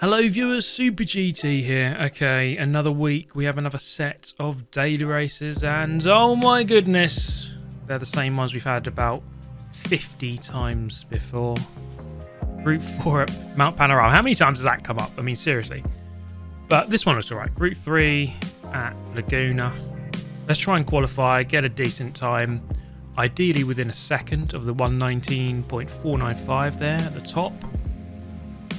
Hello viewers, Super GT here. Okay, another week. We have another set of daily races and oh my goodness, they're the same ones we've had about 50 times before. Group 4 at Mount Panorama. How many times does that come up? I mean, seriously. But this one looks alright. Group 3 at Laguna. Let's try and qualify, get a decent time. Ideally within a second of the 119.495 there at the top.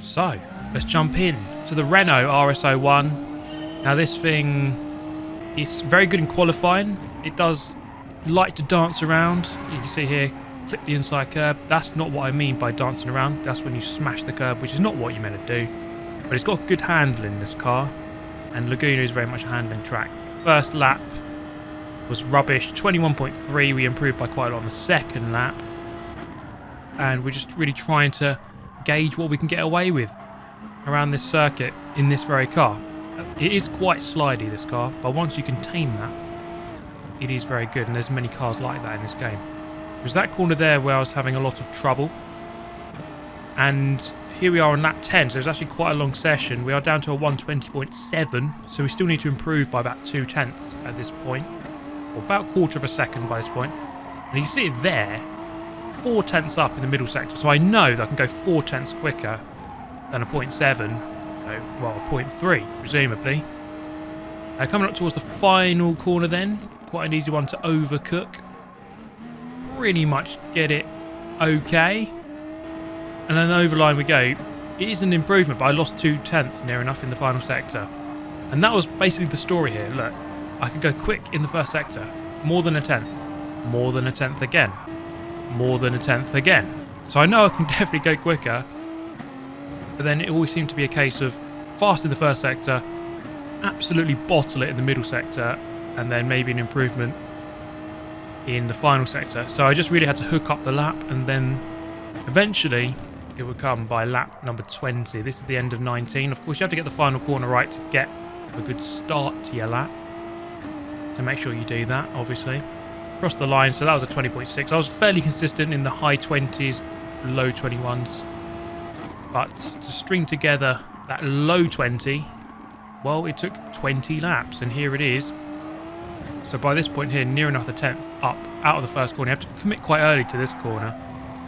So, let's jump in to the Renault Rs01. Now this thing is very good in qualifying. It does like to dance around. You can see here, clip the inside curb. That's not what I mean by dancing around. That's when you smash the curb, which is not what you're meant to do. But it's got good handling, this car. And Laguna is very much a handling track. First lap was rubbish. 21.3. We improved by quite a lot on the second lap. And we're just really trying to gauge what we can get away with around this circuit in this very car. It is quite slidey, this car, but once you can tame that, it is very good, and there's many cars like that in this game. There was that corner there where I was having a lot of trouble, and here we are on lap 10, so it's actually quite a long session. We are down to a 120.7, so we still need to improve by about 0.2 at this point, or about a quarter of a second by this point. And you can see it there, 0.4 up in the middle sector, so I know that I can go 0.4 quicker than a 0.7, so, well, a 0.3 presumably. Coming up towards the final corner then, quite an easy one to overcook. Pretty much get it okay. And then over line we go. It is an improvement, but I lost 0.2 near enough in the final sector. And that was basically the story here. Look, I could go quick in the first sector, more than a tenth, more than a tenth again, more than a tenth again. So I know I can definitely go quicker. But then it always seemed to be a case of fast in the first sector, absolutely bottle it in the middle sector, and then maybe an improvement in the final sector. So I just really had to hook up the lap, and then eventually it would come by lap number 20. This is the end of 19. Of course, you have to get the final corner right to get a good start to your lap. So make sure you do that, obviously. Across the line, so that was a 20.6. I was fairly consistent in the high 20s, low 21s. But to string together that low 20, well, it took 20 laps, and here it is. So by this point here, near enough the 10th up out of the first corner. You have to commit quite early to this corner.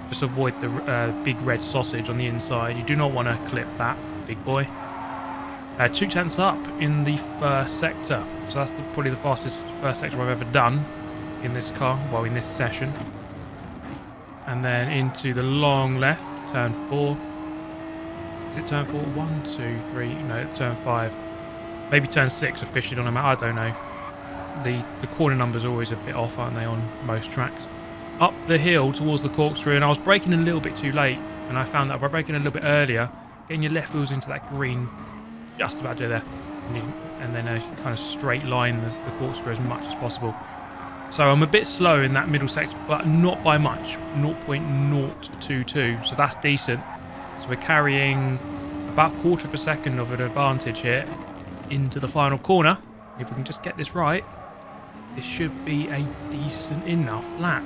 Just avoid the big red sausage on the inside. You do not want to clip that, big boy. 0.2 up in the first sector. So that's probably the fastest first sector I've ever done in this car, well, in this session. And then into the long left, turn 4. Is it turn 4? 1, 2, 3, no, turn 5. Maybe turn 6 officially on a map, I don't know. The corner numbers are always a bit off, aren't they, on most tracks. Up the hill towards the corkscrew, and I was braking a little bit too late, and I found that by braking a little bit earlier, getting your left wheels into that green, just about there, and then kind of straight line the corkscrew as much as possible. So I'm a bit slow in that middle sector, but not by much, 0.022, so that's decent. So we're carrying about a quarter of a second of an advantage here into the final corner. If we can just get this right, this should be a decent enough lap.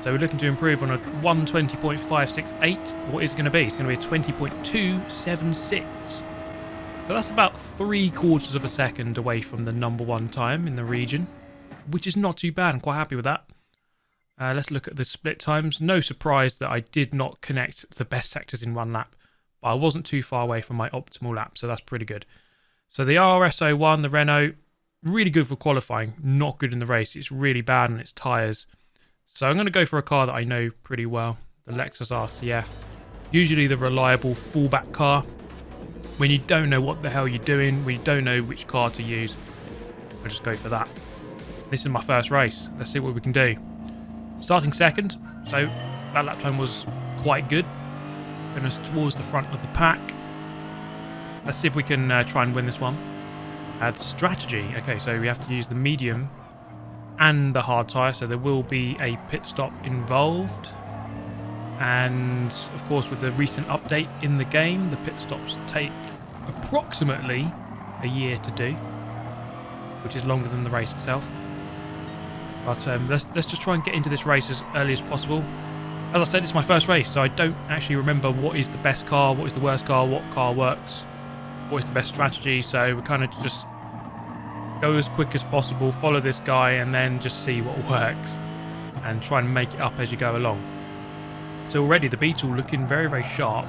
So we're looking to improve on a 120.568. What is it going to be? It's going to be a 20.276. So that's about 3/4 of a second away from the number one time in the region, which is not too bad. I'm quite happy with that. Let's look at the split times. No surprise that I did not connect the best sectors in one lap, but I wasn't too far away from my optimal lap, so that's pretty good. So the Rs01, the Renault, really good for qualifying, not good in the race. It's really bad on its tyres. So I'm going to go for a car that I know pretty well, the Lexus RCF. Usually the reliable fallback car. When you don't know what the hell you're doing, when you don't know which car to use, I'll just go for that. This is my first race. Let's see what we can do. Starting second, so that lap time was quite good. Going us towards the front of the pack. Let's see if we can try and win this one. The strategy. Okay, so we have to use the medium and the hard tyre, so there will be a pit stop involved. And of course, with the recent update in the game, the pit stops take approximately a year to do, which is longer than the race itself. But let's just try and get into this race as early as possible. As I said, it's my first race, so I don't actually remember what is the best car, what is the worst car, what car works what is the best strategy. So we kind of just go as quick as possible, follow this guy, and then just see what works and try and make it up as you go along. So already the Beetle looking very, very sharp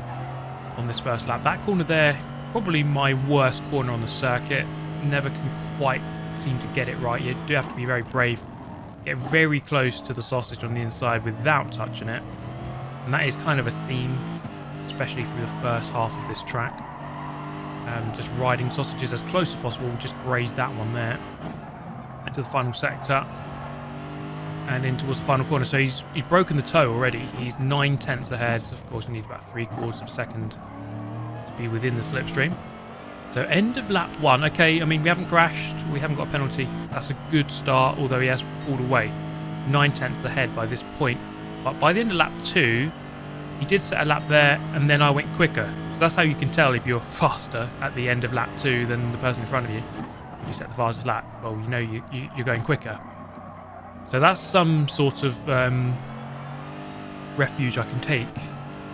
on this first lap. That corner there, probably my worst corner on the circuit. Never can quite seem to get it right. You do have to be very brave. Get very close to the sausage on the inside without touching it. And that is kind of a theme, especially through the first half of this track. Just riding sausages as close as possible. Just graze that one there. Into the final sector. And in towards the final corner. So he's broken the toe already. He's 9/10 ahead. So of course, we need about 3/4 of a second to be within the slipstream. So end of lap 1. Okay, I mean, we haven't crashed. We haven't got a penalty. That's a good start, although he has pulled away. 9/10 ahead by this point. But by the end of lap 2, he did set a lap there, and then I went quicker. So that's how you can tell if you're faster at the end of lap 2 than the person in front of you. If you set the fastest lap, well, you know you're going quicker. So that's some sort of refuge I can take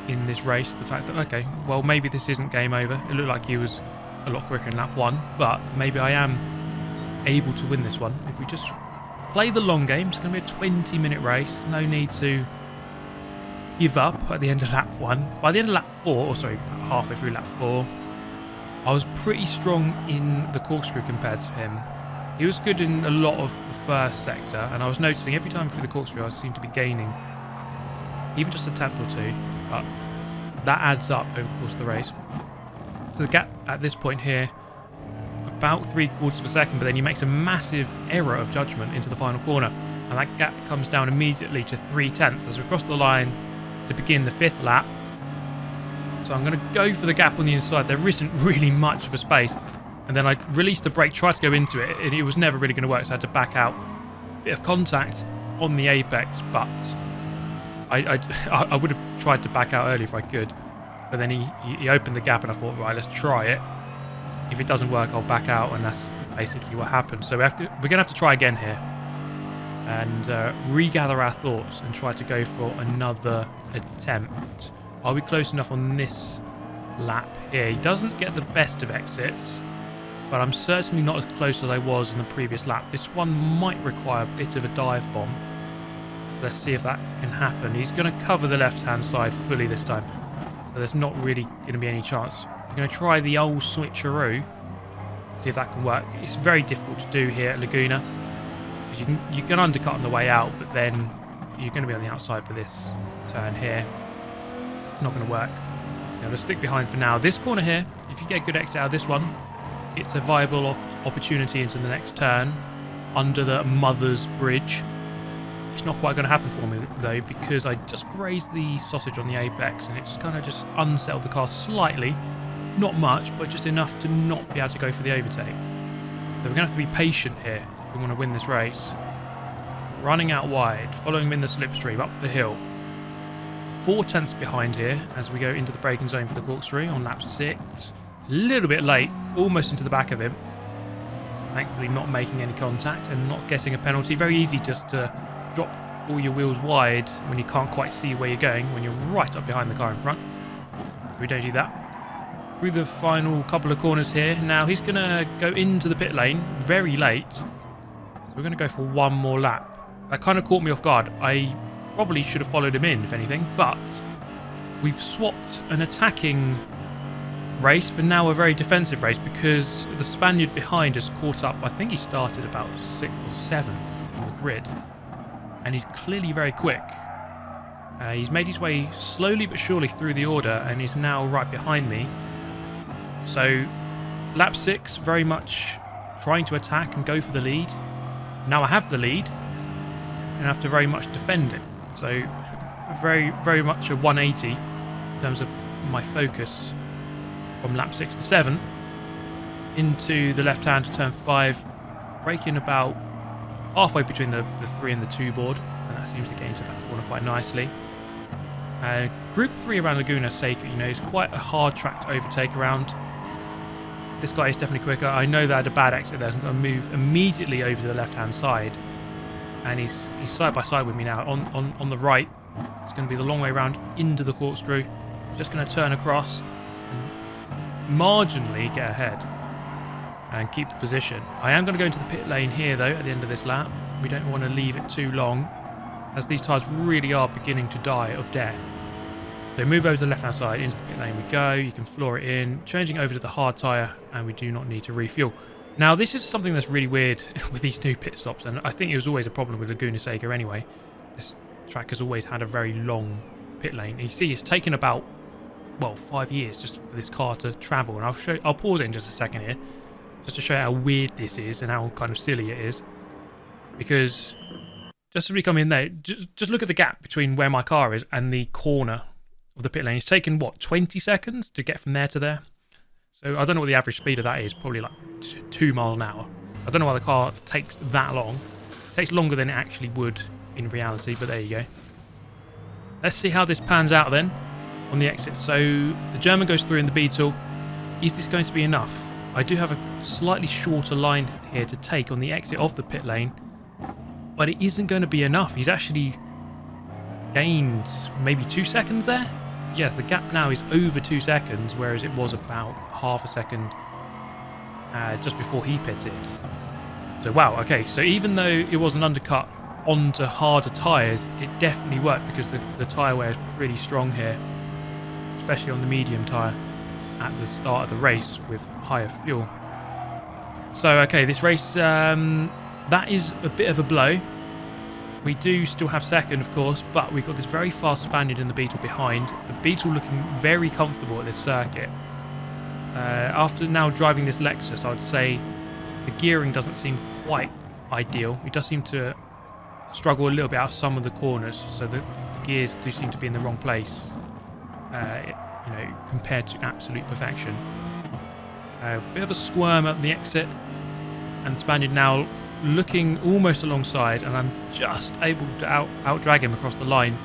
in this race. The fact that, okay, well, maybe this isn't game over. It looked like he was a lot quicker in lap 1, but maybe I am able to win this one. If we just play the long game, it's going to be a 20-minute race. No need to give up at the end of lap 1. By the end of lap 4, or sorry, halfway through lap 4, I was pretty strong in the corkscrew compared to him. He was good in a lot of the first sector, and I was noticing every time through the corkscrew I seemed to be gaining even just a tenth or two, but that adds up over the course of the race. So the gap at this point here, about 3/4 of a second, but then he makes a massive error of judgment into the final corner, and that gap comes down immediately to 3/10 as we cross the line to begin the 5th lap. So I'm going to go for the gap on the inside. There isn't really much of a space, and then I released the brake, tried to go into it, and it was never really going to work, so I had to back out. Bit of contact on the apex, but I would have tried to back out early if I could. But then he opened the gap, and I thought, right, let's try it. If it doesn't work, I'll back out, and that's basically what happened. So we're going to have to try again here and regather our thoughts and try to go for another attempt. Are we close enough on this lap here? He doesn't get the best of exits, but I'm certainly not as close as I was in the previous lap. This one might require a bit of a dive bomb. Let's see if that can happen. He's going to cover the left-hand side fully this time, so there's not really going to be any chance. I'm going to try the old switcheroo, see if that can work. It's very difficult to do here at Laguna, because you can undercut on the way out, but then you're going to be on the outside for this turn here. Not going to work. I'm going to stick behind for now. This corner here, if you get a good exit out of this one, it's a viable opportunity into the next turn under the Mother's Bridge. It's not quite going to happen for me though, because I just grazed the sausage on the apex, and it just kind of just unsettled the car slightly. Not much, but just enough to not be able to go for the overtake. So we're going to have to be patient here if we want to win this race. Running out wide, following him in the slipstream up the hill. 4/10 behind here as we go into the braking zone for the corkscrew on lap 6. A little bit late, almost into the back of him. Thankfully not making any contact and not getting a penalty. Very easy just to drop all your wheels wide when you can't quite see where you're going, when you're right up behind the car in front. So we don't do that. Through the final couple of corners here. Now he's going to go into the pit lane very late. So we're going to go for one more lap. That kind of caught me off guard. I probably should have followed him in, if anything, but we've swapped an attacking race for now a very defensive race, because the Spaniard behind has caught up. I think he started about 6th or 7th on the grid, and he's clearly very quick. He's made his way slowly but surely through the order, and he's now right behind me. So lap 6, very much trying to attack and go for the lead. Now I have the lead and have to very much defend it. So very, very much a 180 in terms of my focus from lap 6 to 7 into the left hand to turn 5, braking about halfway between the 3 and the 2 board, and that seems to get into that corner quite nicely. Group 3 around Laguna Seca, you know, is quite a hard track to overtake around. This guy is definitely quicker. I know that I had a bad exit there, so I'm going to move immediately over to the left-hand side. And he's side by side with me now. On the right, it's going to be the long way around into the corkscrew. Just going to turn across and marginally get ahead and keep the position. I am going to go into the pit lane here, though, at the end of this lap. We don't want to leave it too long, as these tyres really are beginning to die of death. So move over to the left-hand side, into the pit lane we go. You can floor it in, changing over to the hard tyre, and we do not need to refuel. Now, this is something that's really weird with these new pit stops, and I think it was always a problem with Laguna Seca anyway. This track has always had a very long pit lane. And you see, it's taken about, well, 5 years just for this car to travel. And I'll pause it in just a second here, just to show you how weird this is and how kind of silly it is. Because just as we come in there, just look at the gap between where my car is and the corner of the pit lane. It's taken, what, 20 seconds to get from there to there? So I don't know what the average speed of that is, probably like 2 miles an hour. I don't know why the car takes that long. It takes longer than it actually would in reality, but there you go. Let's see how this pans out then on the exit. So the German goes through in the Beetle. Is this going to be enough? I do have a slightly shorter line here to take on the exit of the pit lane, but it isn't going to be enough. He's actually gained maybe 2 seconds there. Yes, the gap now is over 2 seconds, whereas it was about half a second just before he pitted. So wow, okay, so even though it was an undercut onto harder tyres, it definitely worked because the tyre wear is pretty strong here, especially on the medium tyre at the start of the race with higher fuel. So okay, this race, that is a bit of a blow. We do still have second, of course, but we've got this very fast Spaniard in the Beetle behind. The Beetle looking very comfortable at this circuit. After now driving this Lexus, I would say the gearing doesn't seem quite ideal. It does seem to struggle a little bit out of some of the corners, so the gears do seem to be in the wrong place, you know, compared to absolute perfection. Bit of a squirm at the exit, and the Spaniard now looking almost alongside, and I'm just able to out-drag him across the line.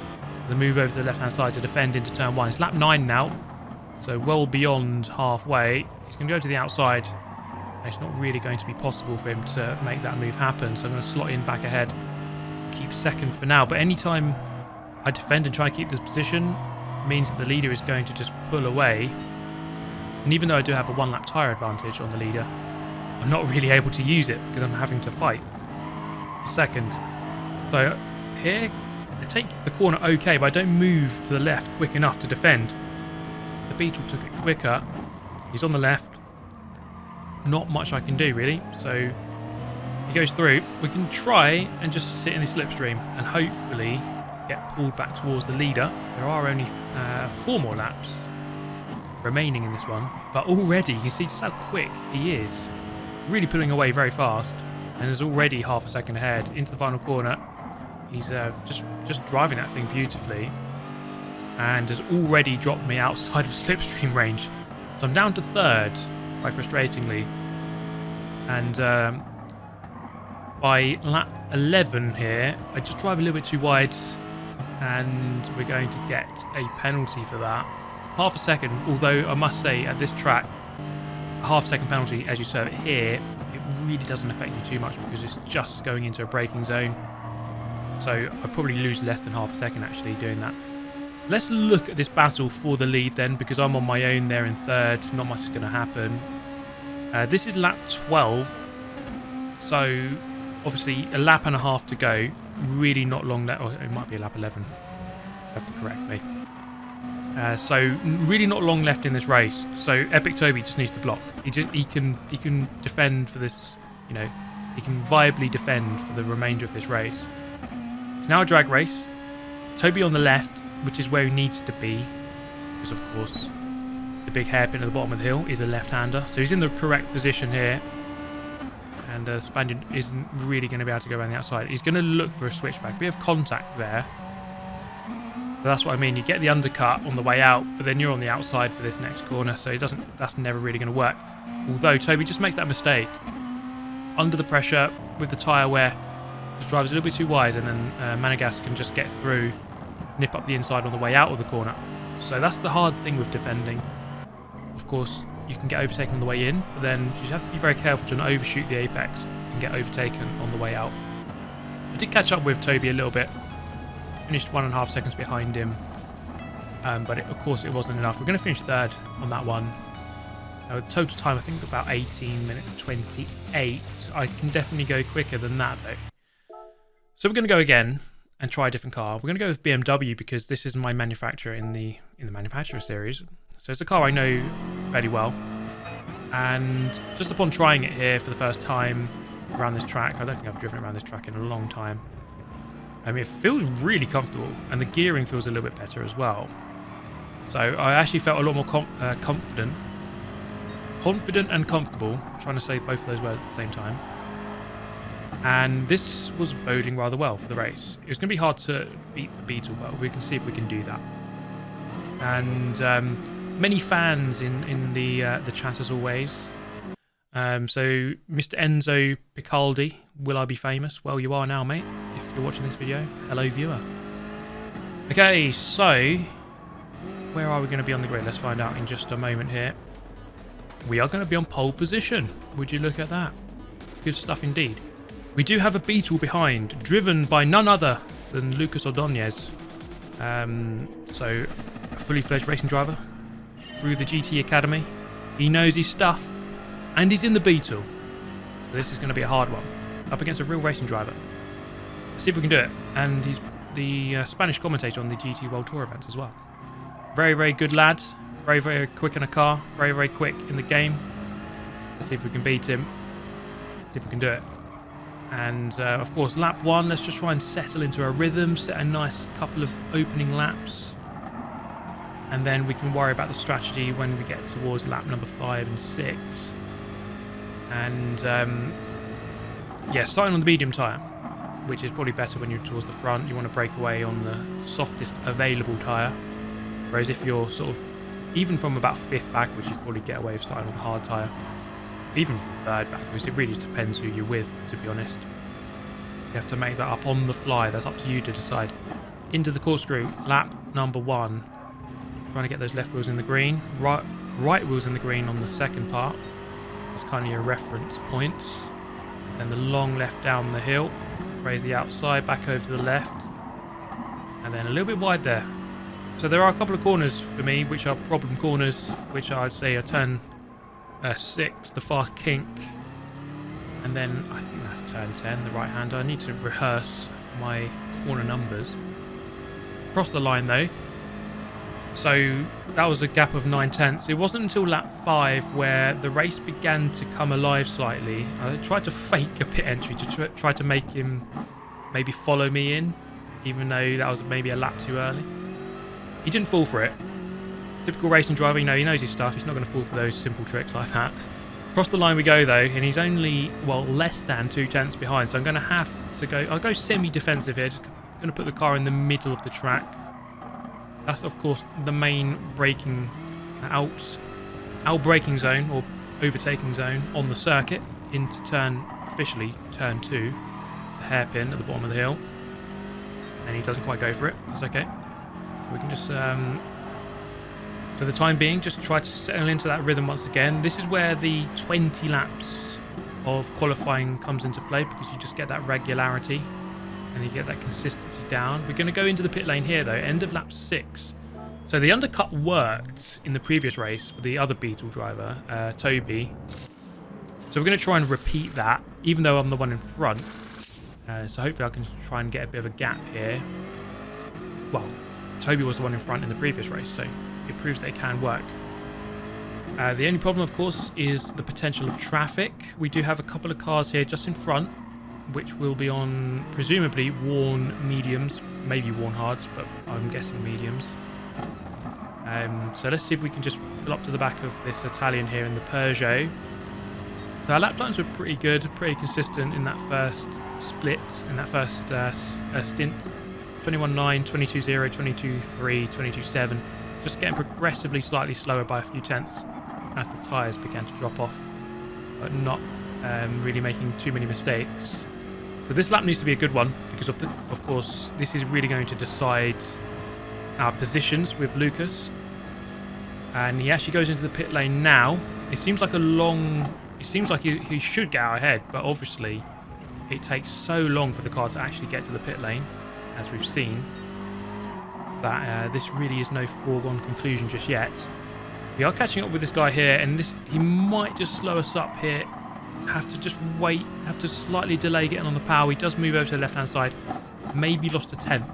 The move over to the left-hand side to defend into turn 1. It's lap 9 now, so well beyond halfway. He's going to go to the outside, and it's not really going to be possible for him to make that move happen, so I'm going to slot in back ahead, keep second for now. But anytime I defend and try and keep this position, means that the leader is going to just pull away. And even though I do have a 1-lap tyre advantage on the leader, I'm not really able to use it because I'm having to fight for second. So here, I take the corner okay, but I don't move to the left quick enough to defend. The Beetle took it quicker. He's on the left. Not much I can do, really. So he goes through. We can try and just sit in the slipstream and hopefully get pulled back towards the leader. There are only 4 more laps remaining in this one, but already you can see just how quick he is. Really pulling away very fast, and is already half a second ahead into the final corner. He's just driving that thing beautifully, and has already dropped me outside of slipstream range. So I'm down to third, quite frustratingly. And by lap 11 here, I just drive a little bit too wide, and we're going to get a penalty for that. Half a second, although I must say at this track, a half-second penalty as you serve it here, it really doesn't affect you too much because it's just going into a braking zone. So I probably lose less than half a second actually doing that. Let's look at this battle for the lead then, because I'm on my own there in third. Not much is going to happen. This is lap 12, so obviously a lap and a half to go. Really not long left, or it might be a lap 11. You have to correct me. So really not long left in this race. So Epic Toby just needs to block. He can defend for this, you know, he can viably defend for the remainder of this race. It's now a drag race. Toby on the left, which is where he needs to be, because of course the big hairpin at the bottom of the hill is a left-hander. So he's in the correct position here, and Spaniard isn't really going to be able to go around the outside. He's going to look for a switchback. Bit of contact there. But that's what I mean. You get the undercut on the way out, but then you're on the outside for this next corner, so that's never really going to work. Although Toby just makes that mistake under the pressure with the tyre wear, just drives a little bit too wide, and then Manegas can just get through, nip up the inside on the way out of the corner. So that's the hard thing with defending. Of course, you can get overtaken on the way in, but then you have to be very careful to not overshoot the apex and get overtaken on the way out. I did catch up with Toby a little bit. Finished 1.5 seconds behind him, but of course it wasn't enough. We're going to finish third on that one. Total time, I think about 18 minutes 28. I can definitely go quicker than that though. So we're going to go again and try a different car. We're going to go with BMW because this is my manufacturer in the manufacturer series. So it's a car I know fairly well. And just upon trying it here for the first time around this track, I don't think I've driven around this track in a long time. I mean, it feels really comfortable, and the gearing feels a little bit better as well. So I actually felt a lot more confident and comfortable. I'm trying to say both of those words at the same time. And this was boding rather well for the race. It was going to be hard to beat the Beetle, but we can see if we can do that. And many fans in the chat as always. So Mr. Enzo Picaldi, will I be famous? Well, you are now, mate. If you're watching this video, hello, viewer. Okay, so where are we going to be on the grid? Let's find out in just a moment here. We are going to be on pole position. Would you look at that? Good stuff indeed. We do have a Beetle behind, driven by none other than Lucas Ordonez. So, a fully fledged racing driver through the GT Academy. He knows his stuff, and he's in the Beetle. So this is going to be a hard one, up against a real racing driver. Let's see if we can do it. And he's the Spanish commentator on the GT World Tour events as well. Very, very good lad. Very, very quick in a car. Very, very quick in the game. Let's see if we can beat him. See if we can do it. And of course, lap 1, let's just try and settle into a rhythm, set a nice couple of opening laps. And then we can worry about the strategy when we get towards lap number 5 and 6. And yeah, starting on the medium tyre, which is probably better when you're towards the front. You want to break away on the softest available tyre. Whereas if you're sort of, even from about 5th back, which you can probably get away with starting on the hard tyre, even from 3rd back, because it really depends who you're with, to be honest. You have to make that up on the fly. That's up to you to decide. Into the corkscrew, lap number 1. Trying to get those left wheels in the green. Right wheels in the green on the second part. That's kind of your reference points. Then the long left down the hill. Raise the outside, back over to the left. And then a little bit wide there. So there are a couple of corners for me, which are problem corners, which I'd say are turn 6, the fast kink. And then I think that's turn 10, the right hander. I need to rehearse my corner numbers. Cross the line though. So that was a gap of 9/10. It wasn't until lap 5 where the race began to come alive slightly. I tried to fake a pit entry to try to make him maybe follow me in, even though that was maybe a lap too early. He didn't fall for it. Typical racing driver, you know, he knows his stuff. He's not going to fall for those simple tricks like that. Across the line we go though, and he's only, well, less than 2/10 behind. So I'm going to have to go, I'll go semi-defensive here. Just going to put the car in the middle of the track. That's, of course, the main braking out braking zone or overtaking zone on the circuit into officially turn 2, the hairpin at the bottom of the hill. And he doesn't quite go for it. That's okay. We can just, for the time being, just try to settle into that rhythm once again. This is where the 20 laps of qualifying comes into play, because you just get that regularity and you get that consistency down. We're going to go into the pit lane here though, end of lap 6. So the undercut worked in the previous race for the other Beetle driver, Toby. So we're going to try and repeat that, even though I'm the one in front. So hopefully I can try and get a bit of a gap here. Well, Toby was the one in front in the previous race, so it proves that it can work. The only problem, of course, is the potential of traffic. We do have a couple of cars here just in front, which will be on, presumably, worn mediums, maybe worn hards, but I'm guessing mediums. So let's see if we can just pull up to the back of this Italian here in the Peugeot. So our lap times were pretty good, pretty consistent in that first split, in that first stint. 21.9, 22.0, 22.3, 22.7. Just getting progressively slightly slower by a few tenths as the tyres began to drop off, but not really making too many mistakes. So this lap needs to be a good one because of course this is really going to decide our positions with Lucas. And he actually goes into the pit lane now. It seems like he should get out ahead, but obviously it takes so long for the car to actually get to the pit lane, as we've seen, that this really is no foregone conclusion just yet. We are catching up with this guy here, and he might just slow us up here. Have to just wait, have to slightly delay getting on the power. He does move over to the left-hand side. Maybe lost a tenth.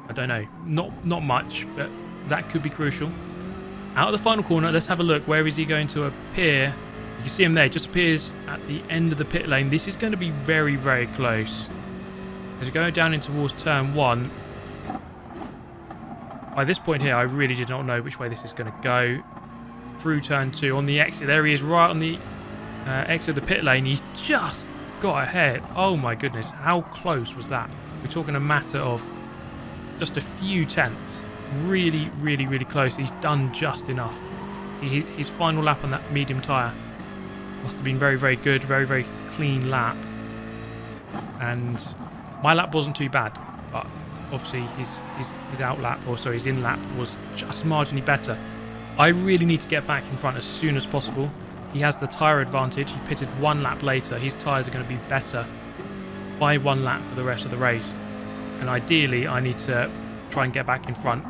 I don't know. Not much, but that could be crucial. Out of the final corner, let's have a look. Where is he going to appear? You can see him there. It just appears at the end of the pit lane. This is going to be very, very close. As we go down in towards turn 1. By this point here, I really did not know which way this is going to go. Through turn 2 on the exit. There he is, right on the exit of the pit lane. He's just got ahead. Oh my goodness, how close was that? We're talking a matter of just a few tenths. Really, really, really close. He's done just enough. His final lap on that medium tyre must have been very, very good. Very, very clean lap. And my lap wasn't too bad, but obviously his out lap, or sorry, his in lap was just marginally better. I really need to get back in front as soon as possible. He has the tyre advantage. He pitted 1 lap later. His tyres are going to be better by 1 lap for the rest of the race. And ideally, I need to try and get back in front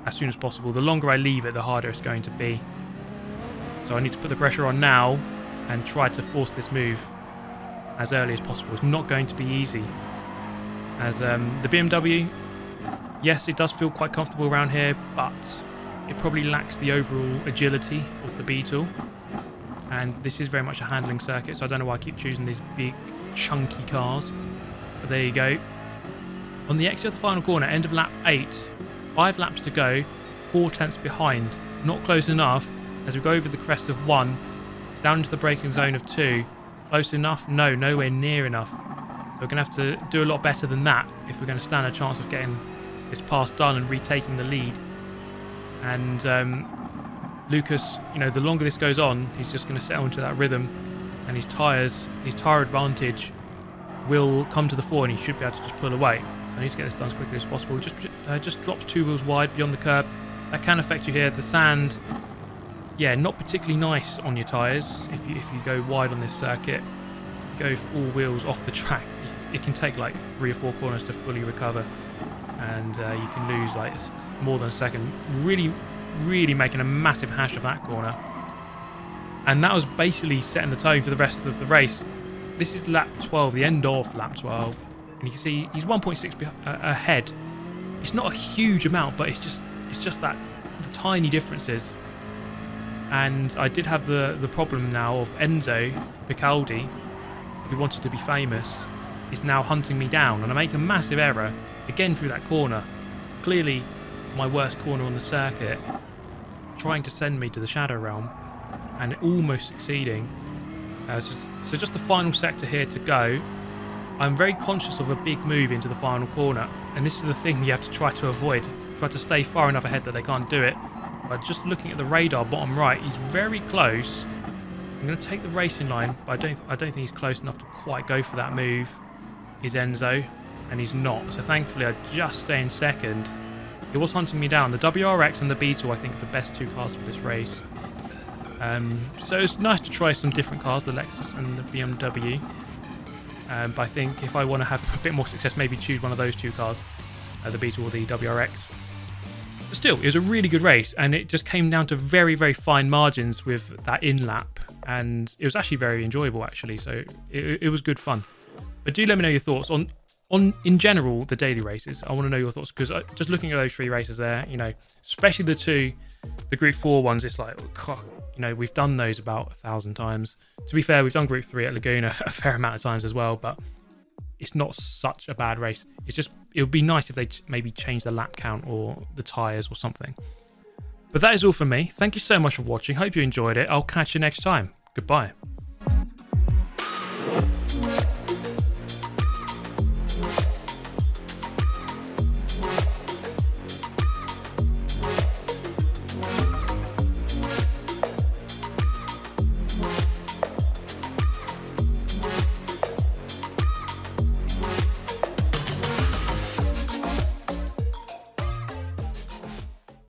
as soon as possible. The longer I leave it, the harder it's going to be. So I need to put the pressure on now and try to force this move as early as possible. It's not going to be easy. As the BMW, yes, it does feel quite comfortable around here, but it probably lacks the overall agility of the Beetle. And this is very much a handling circuit, so I don't know why I keep choosing these big, chunky cars. But there you go. On the exit of the final corner, end of lap 8, 5 laps to go, 4 tenths behind. Not close enough as we go over the crest of 1, down into the braking zone of 2. Close enough? No, nowhere near enough. So we're going to have to do a lot better than that if we're going to stand a chance of getting this pass done and retaking the lead. And Lucas, you know, the longer this goes on, he's just going to settle into that rhythm, and his tyre advantage will come to the fore, and he should be able to just pull away. So I need to get this done as quickly as possible. Just drops 2 wheels wide beyond the curb. That can affect you here. The sand, yeah, not particularly nice on your tyres. If you go wide on this circuit, go 4 wheels off the track, it can take like 3 or 4 corners to fully recover, and you can lose like more than a second. Really making a massive hash of that corner. And that was basically setting the tone for the rest of the race. This is lap 12, the end of lap 12, and you can see he's 1.6 ahead. It's not a huge amount, but it's just that the tiny differences. And I did have the problem now of Enzo Picaldi, who wanted to be famous, is now hunting me down, and I make a massive error again through that corner. Clearly my worst corner on the circuit, trying to send me to the Shadow Realm, and almost succeeding. So just the final sector here to go. I'm very conscious of a big move into the final corner, and this is the thing you have to try to avoid. Try to stay far enough ahead that they can't do it. But just looking at the radar bottom right, he's very close. I'm going to take the racing line, but I don't think he's close enough to quite go for that move. Is Enzo, and he's not. So thankfully I just stay in second. He was hunting me down. The WRX and the Beetle, I think, are the best 2 cars for this race. So it's nice to try some different cars, the Lexus and the BMW. But I think if I want to have a bit more success, maybe choose one of those 2 cars, the Beetle or the WRX. But still, it was a really good race, and it just came down to very, very fine margins with that in-lap. And it was actually very enjoyable, actually. So it was good fun. But do let me know your thoughts on in general, the daily races. I want to know your thoughts, because just looking at those 3 races there, you know, especially the Group 4 ones, it's like, God, you know, we've done those about 1,000 times. To be fair, we've done Group 3 at Laguna a fair amount of times as well, but it's not such a bad race. It's just, it would be nice if they maybe change the lap count or the tyres or something. But that is all from me. Thank you so much for watching. Hope you enjoyed it. I'll catch you next time. Goodbye.